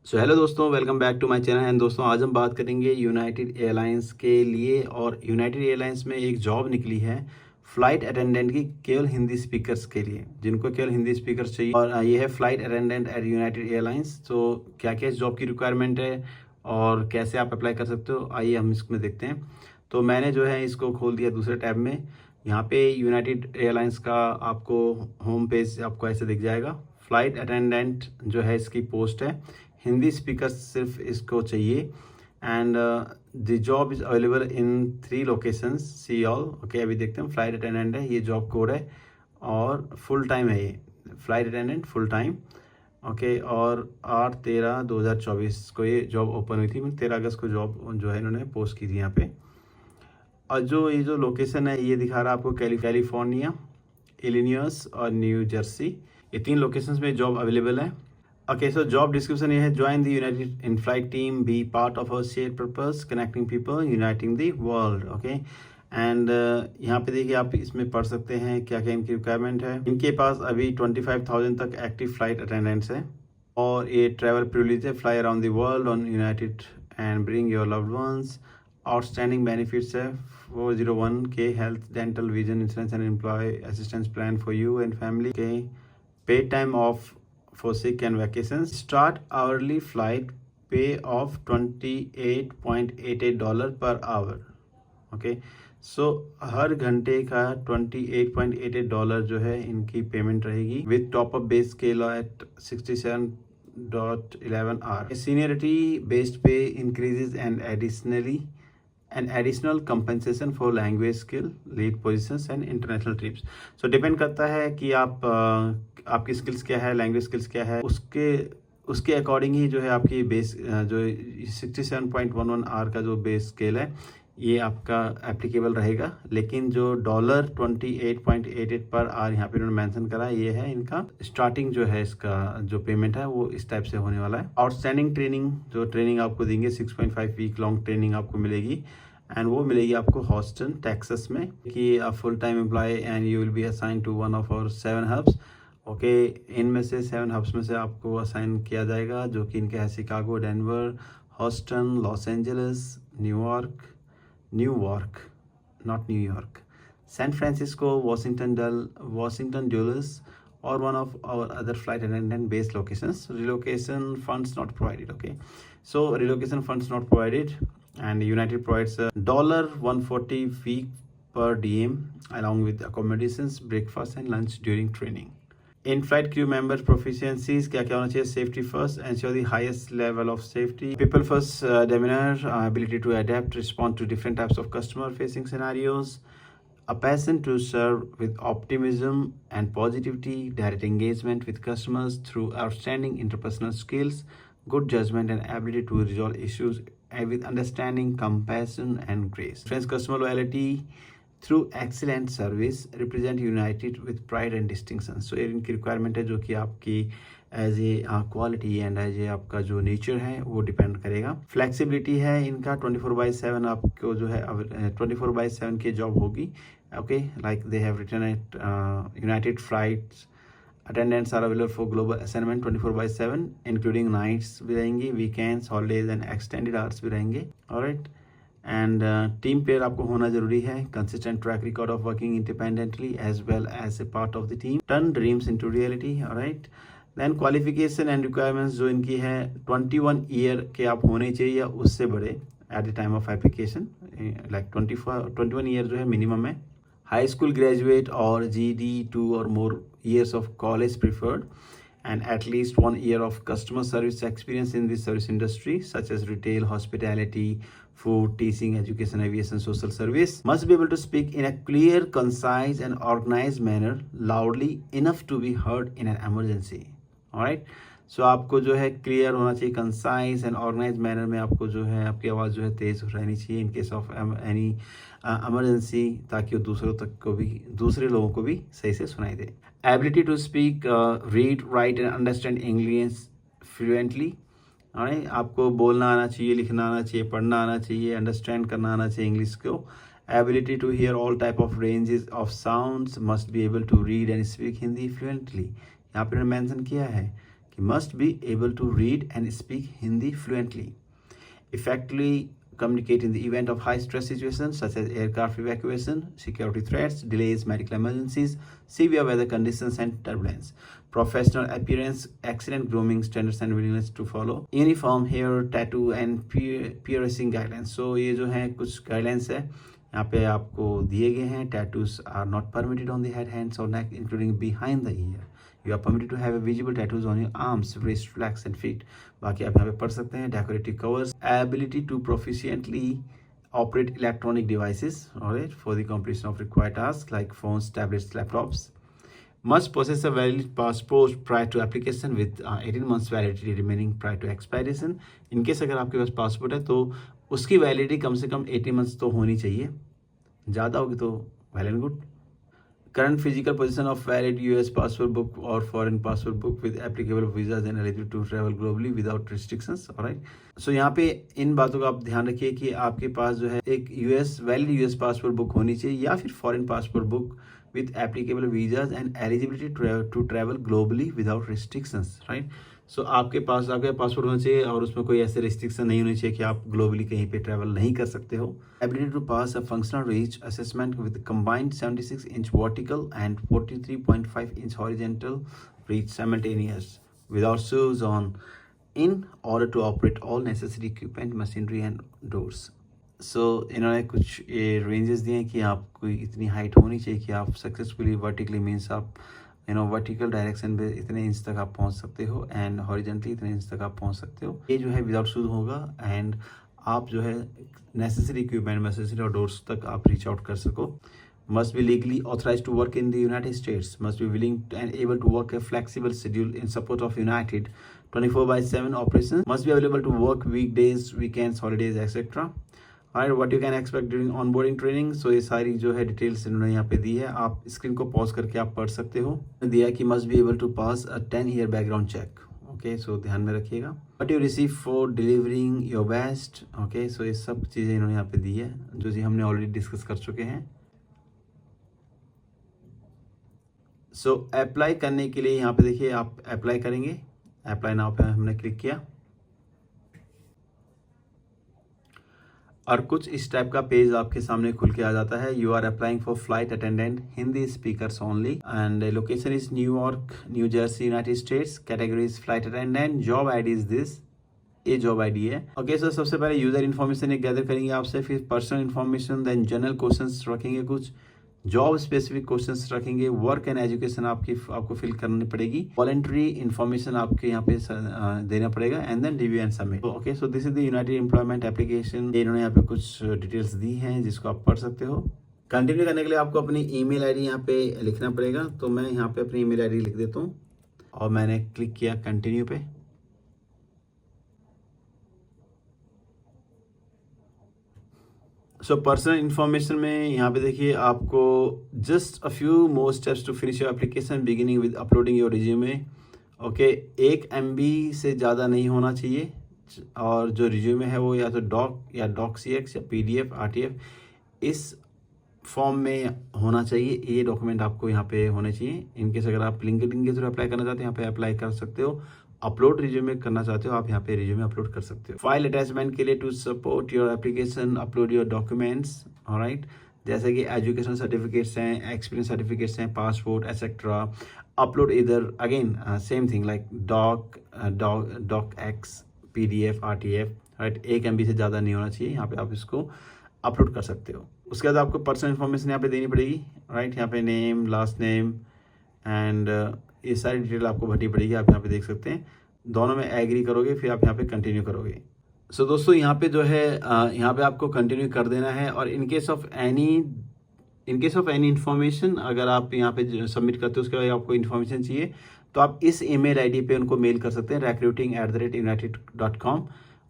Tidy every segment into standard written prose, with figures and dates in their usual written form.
सो hello दोस्तों, welcome back to my channel. And दोस्तों, आज हम बात करेंगे यूनाइटेड एयरलाइंस के लिए। और यूनाइटेड एयरलाइंस में एक जॉब निकली है फ़्लाइट अटेंडेंट की, केवल हिंदी स्पीकर्स के लिए, जिनको केवल हिंदी स्पीकर्स चाहिए। और ये है flight attendant at United Airlines. तो क्या क्या इस जॉब की रिक्वायरमेंट है और कैसे आप अप्लाई कर सकते हो, आइए हम इसमें देखते हैं। तो मैंने जो है इसको खोल दिया दूसरे टैब में। यहाँ पे यूनाइटेड एयरलाइंस का आपको होम पेज आपको ऐसे दिख जाएगा। फ़्लाइट अटेंडेंट जो है इसकी पोस्ट है, हिंदी स्पीकर सिर्फ इसको चाहिए। And the job is available in 3 locations, see all. Okay, अभी देखते हैं। फ्लाइट अटेंडेंट है, ये जॉब कोड है और फुल टाइम है ये flight attendant full time. Okay, और 8/13/2024 को ये जॉब ओपन हुई थी। 13 अगस्त को जॉब जो है इन्होंने पोस्ट की थी यहाँ पे। और ये जो लोकेशन है ये दिखा रहा है आपको कैलिफोर्निया, इलिनियस और न्यू जर्सी। ये 3 लोकेशंस में जॉब अवेलेबल है। Okay, so job description ये है, join the United in-flight team, be part of our shared purpose, connecting people, uniting the world. Okay, and यहाँ पे देखिए आप इसमें पढ़ सकते हैं क्या क्या इनकी रिक्वायरमेंट है। इनके पास अभी 25,000 तक एक्टिव फ्लाइट अटेंडेंट्स है और ये ट्रैवल प्रिविलेज है, fly around the world on United and bring your loved ones. Outstanding benefits है 401 k health, dental, vision insurance and employ assistance plan for you and family के। Paid time off for sick and vacations. Start hourly flight pay of $28.88 per hour. Okay, so हर घंटे का $28.88 जो है इनकी payment रहेगी with top up base scale at 67.11 hour. Seniority based pay increases and additional compensation for language skill, lead positions and international trips. So depend करता है कि आपकी स्किल्स क्या है, लैंग्वेज स्किल्स क्या है, उसके अकॉर्डिंग ही जो है आपकी बेस जो 67.11 आवर का जो बेस स्केल है ये आपका एप्लीकेबल रहेगा। लेकिन जो $28.88 पर आवर यहाँ पे इन्होंने मेंशन करा है, ये है इनका स्टार्टिंग जो है, इसका जो पेमेंट है वो इस टाइप से होने वाला है। आउटस्टैंडिंग ट्रेनिंग, जो ट्रेनिंग आपको देंगे 6.5 वीक लॉन्ग ट्रेनिंग आपको मिलेगी एंड वो मिलेगी आपको हॉस्टन टेक्सास में। कि आप full time employ and you will be assign to one of our 7 hubs. Okay, इनमें से 7 हब्स में से आपको असाइन किया जाएगा, जो कि इनके हैं Chicago, Denver, Houston, Los Angeles, New York, not New York, San Francisco, Washington Dulles और one of our other flight attendant based locations. Relocation funds not provided. Okay, so relocation funds not provided and United provides $140 week per diem along with accommodations, breakfast and lunch during training. In-flight crew member proficiencies क्या क्या होना चाहिए? Safety first, ensure the highest level of safety. People first demeanor, ability to adapt, respond to different types of customer-facing scenarios. A passion to serve with optimism and positivity, direct engagement with customers through outstanding interpersonal skills, good judgment and ability to resolve issues with understanding, compassion and grace. Friends, customer loyalty through excellent service, represent United with pride and distinction. So ये इनकी requirement है, जो कि आपकी as a quality and as a आपका जो nature है वो डिपेंड करेगा। फ्लेक्सिबिलिटी है इनका 24/7 आपको जो है 24/7 की जॉब होगी। Okay, like they have written at United flights attendants are available for global assignment 24/7 including nights भी रहेंगी, weekends, holidays and extended hours भी रहेंगे। ऑलराइट, एंड टीम प्लेयर आपको होना जरूरी है। Consistent track record of working independently as well as a part of the team, turn dreams into reality. Alright, then qualification and requirements जो इनकी है 21 year के आप होने चाहिए या उससे बड़े at the time of application, like 21 year जो है मिनिमम है। हाई स्कूल ग्रेजुएट और GED 2 or more years of college preferred, and at least 1 year of customer service experience in the service industry such as retail, hospitality, food, teaching, education, aviation, social service. Must be able to speak in a clear, concise and organized manner, loudly enough to be heard in an emergency. Alright, सो आपको जो है clear होना चाहिए, concise and organise manner में आपको जो है आपकी आवाज़ जो है तेज़ रहनी चाहिए in case of any emergency, ताकि वो दूसरे लोगों को भी सही से सुनाई दे। Ability to speak, read, write and understand English fluently. आपको बोलना आना चाहिए, लिखना आना चाहिए, पढ़ना आना चाहिए, अंडरस्टैंड करना आना चाहिए इंग्लिश को। Ability to hear all type of ranges of sounds, must be able to read and speak Hindi fluently. यहाँ पर मेंशन किया है कि must be able to read and speak Hindi fluently, effectively communicate in the event of high stress situations such as aircraft evacuation, security threats, delays, medical emergencies, severe weather conditions and turbulence. Professional appearance, excellent grooming standards and willingness to follow uniform hair, tattoo and piercing guidelines. So ये जो है कुछ guidelines है यहाँ पे आपको दिए गए हैं. Tattoos are not permitted on the head, hands or neck, including behind the ear. You are permitted to have a visible tattoos on your arms, wrist, legs and feet. बाकी आप यहाँ पे पढ़ सकते हैं. Decorative covers, ability to proficiently operate electronic devices, alright, for the completion of required tasks like phones, tablets, laptops. Must possess a valid passport prior to application with 18 months validity remaining prior to expiration. In case अगर आपके पास passport है तो उसकी validity कम से कम 18 months तो होनी चाहिए. ज़्यादा होगी तो well and good. Current physical position of valid US passport book or foreign passport book with applicable visas and eligible to travel globally without restrictions. Alright. So यहाँ पे इन बातों का आप ध्यान रखिए कि आपके पास जो है एक वैलिड यूएस पासपोर्ट बुक होनी चाहिए या फिर foreign passport book with applicable visas and eligibility to travel globally without restrictions, right? So आपके पासपोर्ट होना चाहिए और उसमें कोई ऐसे रिस्ट्रिक्शन नहीं होनी चाहिए कि आप ग्लोबली कहीं पे ट्रैवल नहीं कर सकते हो. Ability to pass a functional reach assessment with combined 76-inch vertical and 43.5-inch horizontal reach simultaneous without shoes on in order to operate all necessary equipment, machinery and doors. सो इन्होंने कुछ ये ranges दिए हैं कि आपको इतनी हाइट होनी चाहिए कि आप सक्सेसफुली वर्टिकली मीन्स आप वर्टिकल डायरेक्शन पे इतने इंच तक आप पहुंच सकते हो एंड हॉरिजॉन्टली इतने इंच तक आप पहुंच सकते हो. ये जो है विदाउट शूज होगा एंड आप जो है नेसेसरी इक्विपमेंट नेसेसरी और डोर्स तक आप रीच आउट कर सको. Must be legally authorized to work in the United States. Must be willing and able to work a flexible schedule in support of United 24/7 operations. Must be available to work weekdays, weekends, holidays, etc. Alright, what you can expect during onboarding training. So ये सारी जो है details इन्होंने यहाँ पे दी है. आप screen को पॉज करके आप पढ़ सकते हो. दिया है कि must be able to pass a 10-year background check. Okay, so ध्यान में रखिएगा. What you receive for delivering your best. Okay, so ये सब चीज़ें इन्होंने यहाँ पे दी है जो जी हमने ऑलरेडी डिस्कस कर चुके हैं. सो अप्लाई करने के लिए यहाँ पे देखिए आप अप्लाई करेंगे. अप्लाई नाउ पे हमने क्लिक किया और कुछ इस टाइप का पेज आपके सामने खुल के आ जाता है. You are applying for flight attendant Hindi speakers only and location is New York New Jersey United States. Category is flight attendant. Job ID is this. ये जॉब आईडी है. ओके सो सबसे पहले यूजर इन्फॉर्मेशन गैदर करेंगे आपसे, फिर personal information, then general questions रखेंगे, कुछ job specific questions रखेंगे, वर्क एंड एजुकेशन आपको फिल करनी पड़ेगी, वॉलंटरी इन्फॉर्मेशन आपके यहाँ पे देना पड़ेगा and then review and submit. Okay so this is the United employment application. इन्होंने यहाँ पे कुछ डिटेल्स दी हैं जिसको आप पढ़ सकते हो. कंटिन्यू करने के लिए आपको अपनी ईमेल आईडी यहाँ पे लिखना पड़ेगा. तो मैं यहाँ पे अपनी ईमेल आईडी लिख देता हूँ और मैंने क्लिक किया कंटिन्यू पे. सो पर्सनल इन्फॉर्मेशन में यहाँ पे देखिए आपको just a few more steps to finish your application beginning with uploading your resume. Okay 1 MB से ज़्यादा नहीं होना चाहिए और जो रिज्यूमे है वो या तो डॉक या डॉक्सीएक्स या PDF RTF इस फॉर्म में होना चाहिए. ये डॉक्यूमेंट आपको यहाँ पे होने चाहिए. इनकेस अगर आप लिंक्डइन के थ्रू अप्लाई करना चाहते हैं यहाँ पे अप्लाई कर सकते हो. अपलोड रिज्यूमे करना चाहते हो आप यहाँ पे रिज्यूमे अपलोड कर सकते हो. फाइल अटैचमेंट के लिए to support your application upload your documents. Alright, जैसे कि एजुकेशन सर्टिफिकेट्स हैं, एक्सपीरियंस सर्टिफिकेट्स हैं, पासपोर्ट एक्सेट्रा. अपलोड इधर again same thing like docx PDF RTF. Right, 1 MB से ज़्यादा नहीं होना चाहिए. यहाँ पे आप इसको अपलोड कर सकते हो. उसके बाद आपको पर्सनल इन्फॉर्मेशन यहाँ पे देनी पड़ेगी. राइट, यहाँ पे नेम, लास्ट नेम एंड ये सारी डिटेल आपको भरनी पड़ेगी. आप यहाँ पे देख सकते हैं. दोनों में एग्री करोगे फिर आप यहाँ पे कंटिन्यू करोगे. सो दोस्तों यहाँ पे जो है यहाँ पे आपको कंटिन्यू कर देना है. और इन केस ऑफ एनी इन्फॉर्मेशन अगर आप यहाँ पे सबमिट करते हो उसके बाद आपको इन्फॉर्मेशन चाहिए तो आप इस ईमेल आईडी पे उनको मेल कर सकते हैं recruiting@united.com.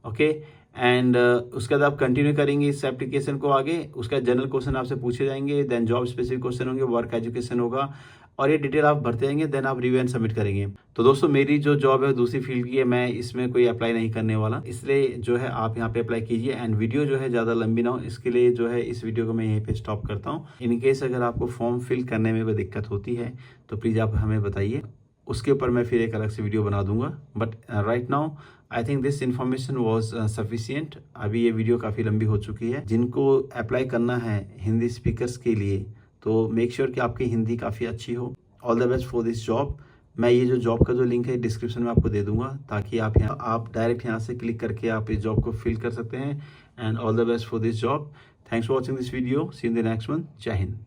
ओके एंड उसके बाद आप कंटिन्यू करेंगे इस एप्लीकेशन को आगे. उसका जनरल क्वेश्चन आपसे पूछे जाएंगे, देन जॉब स्पेसिफिक क्वेश्चन होंगे, वर्क एजुकेशन होगा और ये डिटेल आप भरते जाएंगे. देन आप रिव्यू एंड सबमिट करेंगे. तो दोस्तों मेरी जो जॉब है दूसरी फील्ड की है, मैं इसमें कोई अप्लाई नहीं करने वाला, इसलिए जो है आप यहाँ पे अप्लाई कीजिए. एंड वीडियो जो है ज़्यादा लंबी ना हो इसके लिए जो है इस वीडियो को मैं यहीं पे स्टॉप करता हूँ. इन केस अगर आपको फॉर्म फिल करने में कोई दिक्कत होती है तो प्लीज़ आप हमें बताइए. उसके ऊपर मैं फिर एक अलग से वीडियो बना दूंगा। But right now I think this information was sufficient. अभी ये वीडियो काफ़ी लंबी हो चुकी है। जिनको अप्लाई करना है हिंदी स्पीकर्स के लिए, तो मेक श्योर कि आपकी हिंदी काफ़ी अच्छी हो। All the best for this job. मैं ये जो जॉब का जो लिंक है डिस्क्रिप्शन में आपको दे दूंगा, ताकि आप डायरेक्ट यहाँ से क्लिक करके आप इस जॉब को फिल कर सकते हैं। And all the best for this job. Thanks for watching this video. See in the next one. जय हिंद।